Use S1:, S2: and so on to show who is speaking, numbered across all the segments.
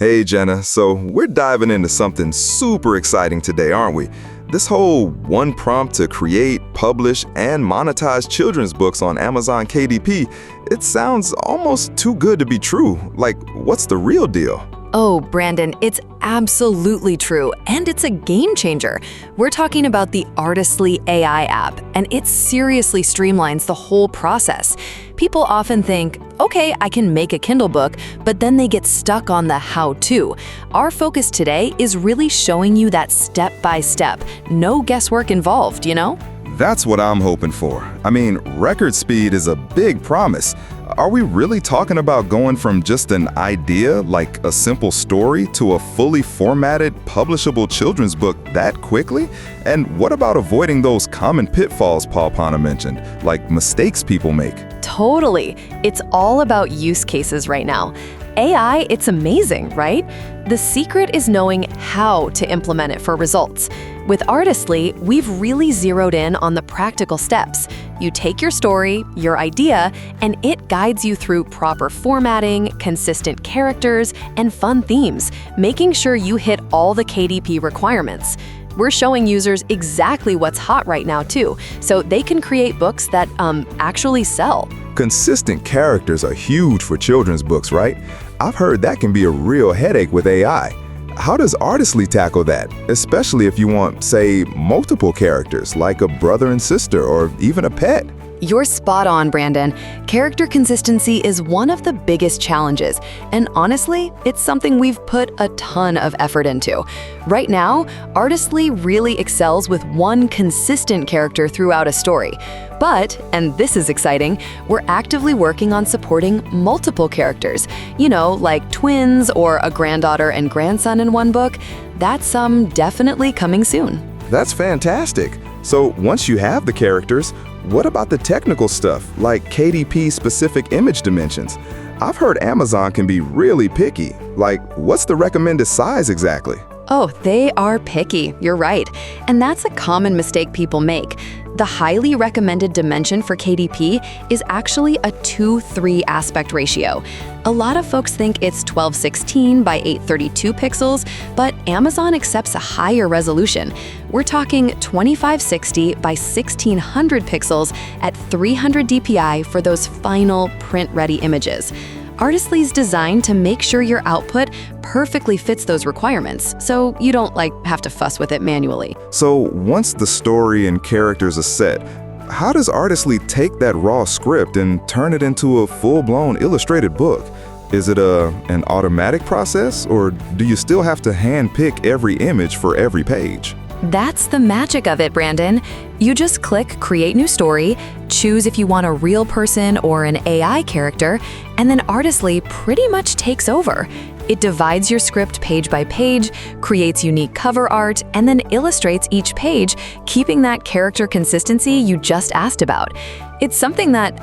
S1: Hey Jenna, so we're diving into something super exciting today, aren't we? This whole one prompt to create, publish, and monetize children's books on Amazon KDP, it sounds almost too good to be true. Like, what's the real deal?
S2: Oh, Brandon, it's absolutely true, and it's a game changer. We're talking about the Artistly.ai app, and it seriously streamlines the whole process. People often think, okay, I can make a Kindle book, but then they get stuck on the how-to. Our focus today is really showing you that step-by-step, no guesswork involved, you know?
S1: That's what I'm hoping for. I mean, record speed is a big promise. Are we really talking about going from just an idea, like a simple story, to a fully formatted, publishable children's book that quickly? And what about avoiding those common pitfalls Paul Pana mentioned, like mistakes people make?
S2: Totally. It's all about use cases right now. AI, it's amazing, right? The secret is knowing how to implement it for results. With Artistly, we've really zeroed in on the practical steps. You take your story, your idea, and it guides you through proper formatting, consistent characters, and fun themes, making sure you hit all the KDP requirements. We're showing users exactly what's hot right now, too, so they can create books that actually sell.
S1: Consistent characters are huge for children's books, right? I've heard that can be a real headache with AI. How does Artistly tackle that, especially if you want, say, multiple characters, like a brother and sister or even a pet?
S2: You're spot on, Brandon. Character consistency is one of the biggest challenges, and honestly, it's something we've put a ton of effort into. Right now, Artistly really excels with one consistent character throughout a story. But, and this is exciting, we're actively working on supporting multiple characters. You know, like twins or a granddaughter and grandson in one book. That's definitely coming soon.
S1: That's fantastic. So once you have the characters, what about the technical stuff, like KDP-specific image dimensions? I've heard Amazon can be really picky. Like, what's the recommended size exactly?
S2: Oh, they are picky, you're right. And that's a common mistake people make. The highly recommended dimension for KDP is actually a 2:3 aspect ratio. A lot of folks think it's 1216 by 832 pixels, but Amazon accepts a higher resolution. We're talking 2560 by 1600 pixels at 300 dpi for those final print-ready images. Artistly's designed to make sure your output perfectly fits those requirements, so you don't have to fuss with it manually.
S1: So once the story and characters are set, how does Artistly take that raw script and turn it into a full-blown illustrated book? Is it an automatic process, or do you still have to hand-pick every image for every page?
S2: That's the magic of it, Brandon. You just click Create New Story, choose if you want a real person or an AI character, and then Artistly pretty much takes over. It divides your script page by page, creates unique cover art, and then illustrates each page, keeping that character consistency you just asked about. It's something that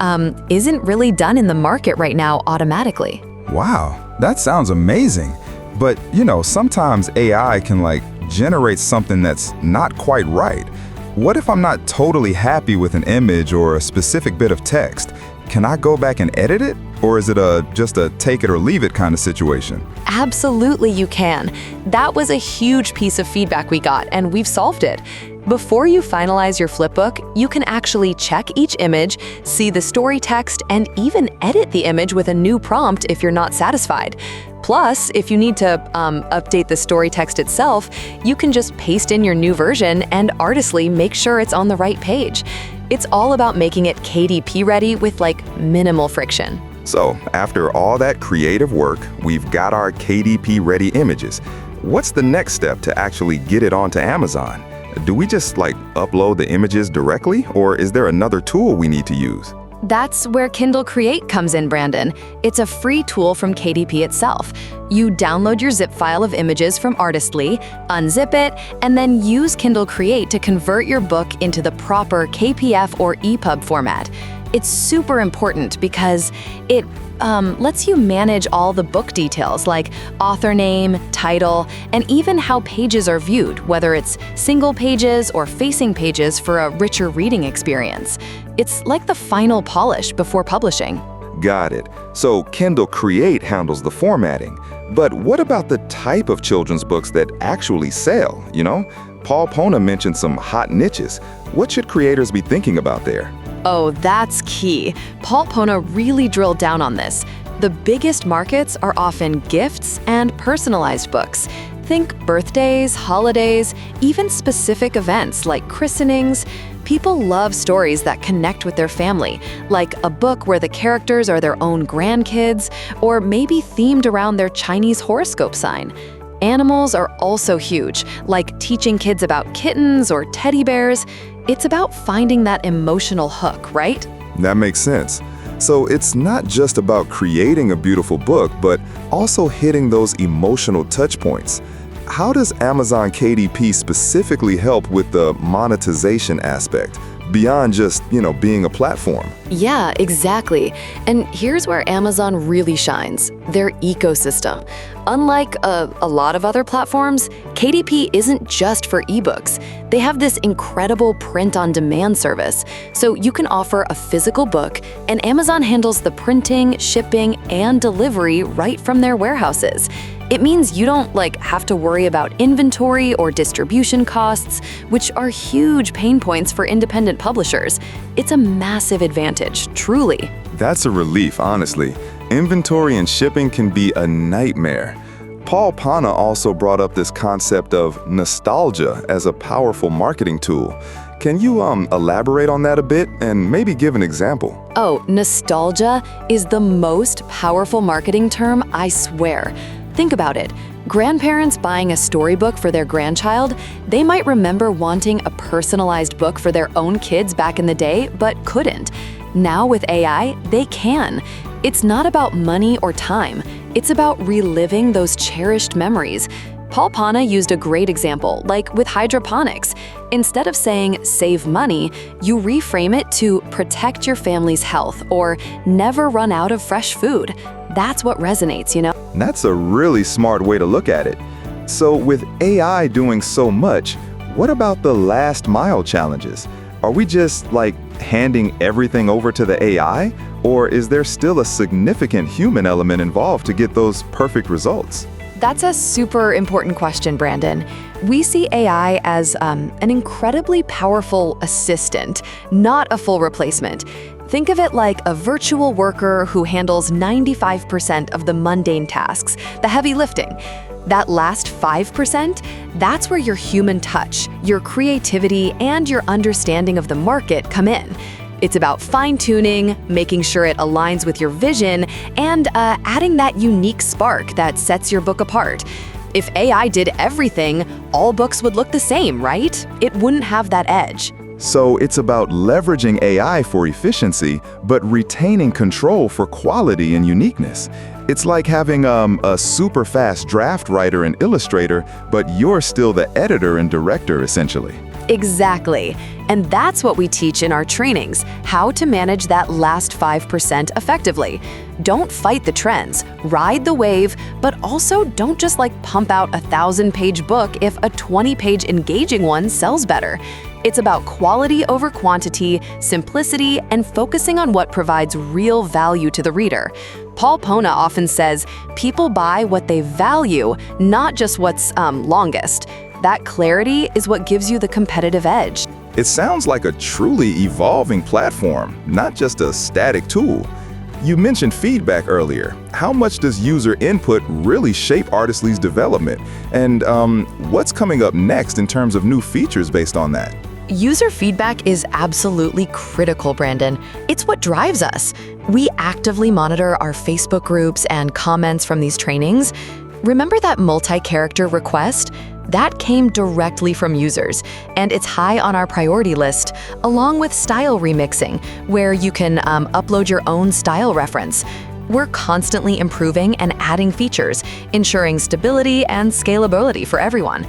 S2: isn't really done in the market right now automatically.
S1: Wow, that sounds amazing. But, sometimes AI can generate something that's not quite right. What if I'm not totally happy with an image or a specific bit of text? Can I go back and edit it? Or is it just a take it or leave it kind of situation?
S2: Absolutely you can. That was a huge piece of feedback we got, and we've solved it. Before you finalize your flipbook, you can actually check each image, see the story text, and even edit the image with a new prompt if you're not satisfied. Plus, if you need to update the story text itself, you can just paste in your new version and Artistly make sure it's on the right page. It's all about making it KDP ready with minimal friction.
S1: So, after all that creative work, we've got our KDP ready images. What's the next step to actually get it onto Amazon? Do we just upload the images directly, or is there another tool we need to use?
S2: That's where Kindle Create comes in, Brandon. It's a free tool from KDP itself. You download your zip file of images from Artistly, unzip it, and then use Kindle Create to convert your book into the proper KPF or EPUB format. It's super important because it lets you manage all the book details like author name, title, and even how pages are viewed, whether it's single pages or facing pages for a richer reading experience. It's like the final polish before publishing.
S1: Got it. So Kindle Create handles the formatting. But what about the type of children's books that actually sell, Paul Pona mentioned some hot niches. What should creators be thinking about there?
S2: Oh, that's key. Paul Pona really drilled down on this. The biggest markets are often gifts and personalized books. Think birthdays, holidays, even specific events like christenings. People love stories that connect with their family, like a book where the characters are their own grandkids, or maybe themed around their Chinese horoscope sign. Animals are also huge, like teaching kids about kittens or teddy bears. It's about finding that emotional hook, right?
S1: That makes sense. So it's not just about creating a beautiful book, but also hitting those emotional touch points. How does Amazon KDP specifically help with the monetization aspect, beyond just, being a platform?
S2: Yeah, exactly. And here's where Amazon really shines, their ecosystem. Unlike a lot of other platforms, KDP isn't just for ebooks. They have this incredible print-on-demand service. So you can offer a physical book, and Amazon handles the printing, shipping, and delivery right from their warehouses. It means you don't have to worry about inventory or distribution costs, which are huge pain points for independent publishers. It's a massive advantage, truly.
S1: That's a relief, honestly. Inventory and shipping can be a nightmare. Paul Pona also brought up this concept of nostalgia as a powerful marketing tool. Can you elaborate on that a bit and maybe give an example?
S2: Oh, nostalgia is the most powerful marketing term, I swear. Think about it. Grandparents buying a storybook for their grandchild, they might remember wanting a personalized book for their own kids back in the day, but couldn't. Now with AI, they can. It's not about money or time. It's about reliving those cherished memories. Paul Pona used a great example, like with hydroponics. Instead of saying save money, you reframe it to protect your family's health or never run out of fresh food. That's what resonates,
S1: That's a really smart way to look at it. So with AI doing so much, what about the last mile challenges? Are we just handing everything over to the AI? Or is there still a significant human element involved to get those perfect results?
S2: That's a super important question, Brandon. We see AI as an incredibly powerful assistant, not a full replacement. Think of it like a virtual worker who handles 95% of the mundane tasks, the heavy lifting. That last 5%, that's where your human touch, your creativity, and your understanding of the market come in. It's about fine-tuning, making sure it aligns with your vision, and adding that unique spark that sets your book apart. If AI did everything, all books would look the same, right? It wouldn't have that edge.
S1: So it's about leveraging AI for efficiency, but retaining control for quality and uniqueness. It's like having a super fast draft writer and illustrator, but you're still the editor and director, essentially.
S2: Exactly. And that's what we teach in our trainings, how to manage that last 5% effectively. Don't fight the trends, ride the wave, but also don't just pump out a 1,000-page book if a 20-page engaging one sells better. It's about quality over quantity, simplicity, and focusing on what provides real value to the reader. Paul Pona often says, people buy what they value, not just what's longest. That clarity is what gives you the competitive edge.
S1: It sounds like a truly evolving platform, not just a static tool. You mentioned feedback earlier. How much does user input really shape Artistly's development? And what's coming up next in terms of new features based on that?
S2: User feedback is absolutely critical, Brandon. It's what drives us. We actively monitor our Facebook groups and comments from these trainings. Remember that multi-character request? That came directly from users, and it's high on our priority list, along with style remixing, where you can upload your own style reference. We're constantly improving and adding features, ensuring stability and scalability for everyone.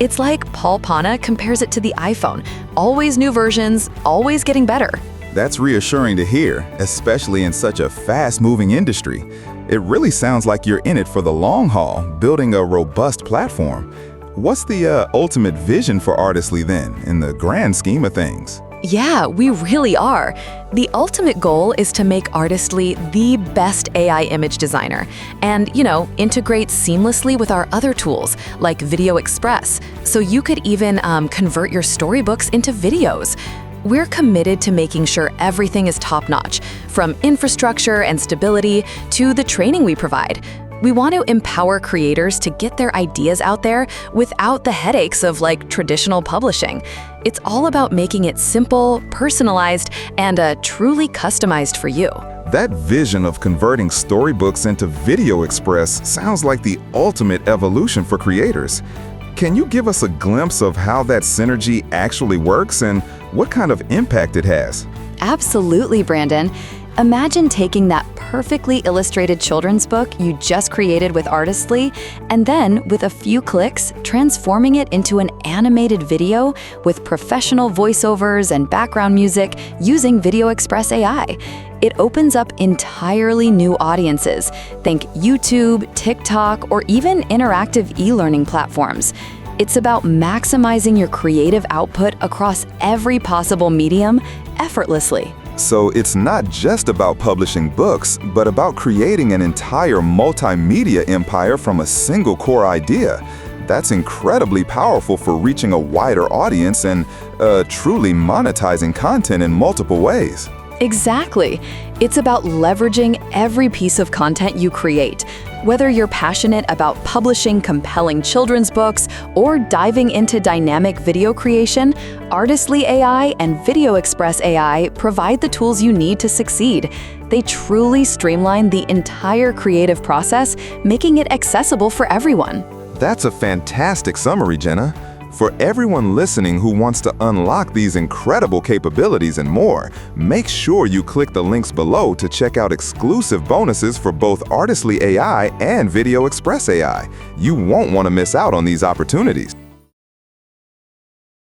S2: It's like Paul Pona compares it to the iPhone. Always new versions, always getting better.
S1: That's reassuring to hear, especially in such a fast-moving industry. It really sounds like you're in it for the long haul, building a robust platform. What's the ultimate vision for Artistly then, in the grand scheme of things?
S2: Yeah, we really are. The ultimate goal is to make Artistly the best AI image designer and, integrate seamlessly with our other tools like Video Express, so you could even convert your storybooks into videos. We're committed to making sure everything is top-notch, from infrastructure and stability to the training we provide. We want to empower creators to get their ideas out there without the headaches of traditional publishing. It's all about making it simple, personalized, and truly customized for you.
S1: That vision of converting storybooks into Video Express sounds like the ultimate evolution for creators. Can you give us a glimpse of how that synergy actually works and what kind of impact it has?
S2: Absolutely, Brandon. Imagine taking that perfectly illustrated children's book you just created with Artistly, and then, with a few clicks, transforming it into an animated video with professional voiceovers and background music using Video Express AI. It opens up entirely new audiences. Think YouTube, TikTok, or even interactive e-learning platforms. It's about maximizing your creative output across every possible medium effortlessly.
S1: So it's not just about publishing books, but about creating an entire multimedia empire from a single core idea. That's incredibly powerful for reaching a wider audience and truly monetizing content in multiple ways.
S2: Exactly. It's about leveraging every piece of content you create. Whether you're passionate about publishing compelling children's books or diving into dynamic video creation, Artistly AI and Video Express AI provide the tools you need to succeed. They truly streamline the entire creative process, making it accessible for everyone.
S1: That's a fantastic summary, Jenna. For everyone listening who wants to unlock these incredible capabilities and more, make sure you click the links below to check out exclusive bonuses for both Artistly AI and Video Express AI. You won't want to miss out on these opportunities.